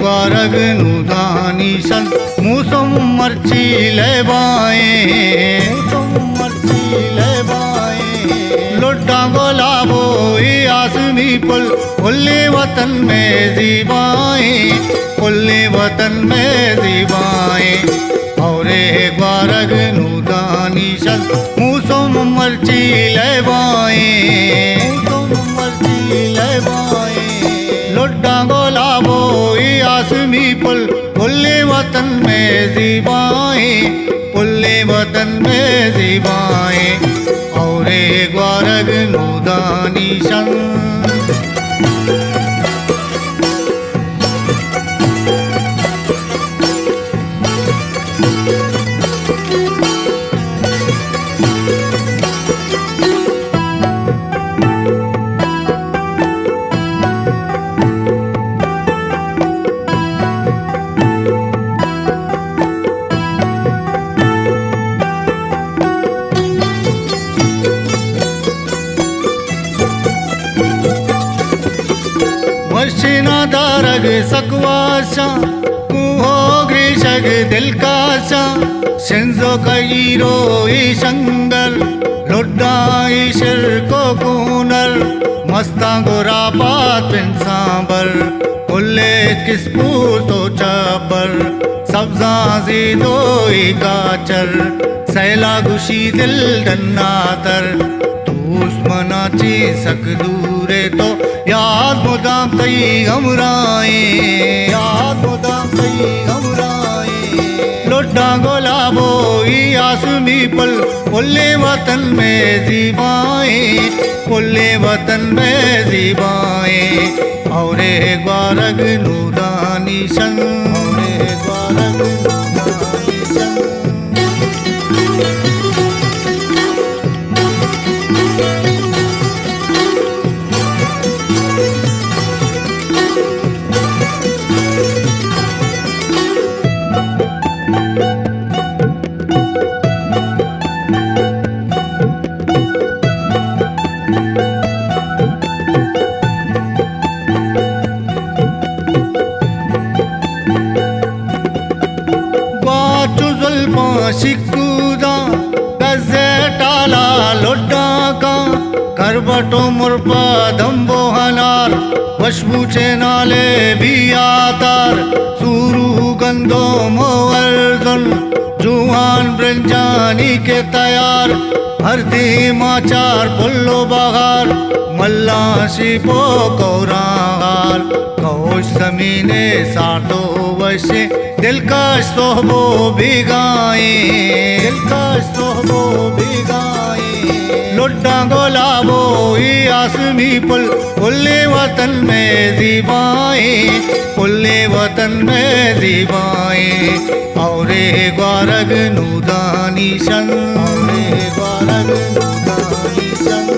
ग्वारग नुदानी सन मूसम मर्ची लेबाए लुड्डा गुलाबो आसमी पुल उल्ले वतन में जीबाए उल्ले वतन में जीबाए और ग्वारग नुदानी सन मूसम मर्ची लेबाए लुड्डा गुलाबो आसमी पुल उल्ले वतन में जीबाए उल्ले वतन में जीबाए और ग्वारग नुदानी शन दारग सकवाशा कुहो ग्रीशग दिलकाशा शिंजो कईरो शंगर लुड्डा ईशर को कूनर मस्ता गोरा पात सांबर उल्ले किस्पू तो चाबर सब्जा जीदो गाचर सैला गुशी दिल दन्नातर मनाची सक दूरे तो याद मुदाम तई हमराए याद मुदाम तई हमराए लुड्डा गुलाबो आसमी पुल उल्ले वतन में जीबाए उल्ले वतन में जीबाए और ग्वारग नुदानी शन ग्वारग नुदानी शन शिकुदा गज़े टाला लुड्डा का करबटो मुरपा दम्बो हनार वशबूचे नाले भी आतार सूरू गंदो मोवर्जन जुआन ब्रंजानी के तैयार हरदी माचार पुल्लो बहार मल्ला शिपो कौरागार कौश समीने साटो वशे दिलकश सोहबो भिगाए दिलकश सोहबो भिगाए लुड्डा गुलाबो आसमी पुल उल्ले वतन में जीबाए उल्ले वतन में जीबाए और ग्वारग नुदानी शन ग्वारग नुदानी शन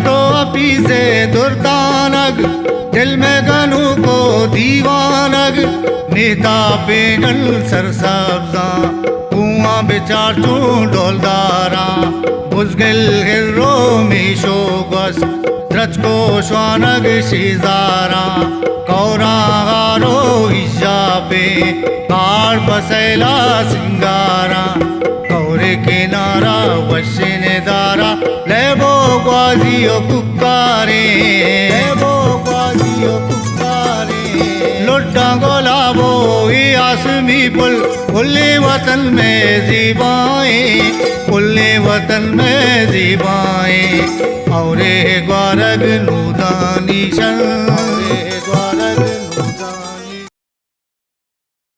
तो अपीसे दुर्दानग दिल में गनू को दीवानग नेता पेगन सरसब्जा कुआं बेचार तू डोलदारा बुजगिल हिर्रो मीशो गस द्रच को श्वानग शीजारा कौरा गारो इजा पे कार बसैला सिंगारा कौरे किनारा वशिने दारा लेबो ग्वाजियो कुकारे लेबो ग्वाजियो कुकारे लुड्डा गुलाबो आसमी पुल उल्ले वतन में जीबाए उल्ले वतन में जीबाए और ग्वारग नुदानी शन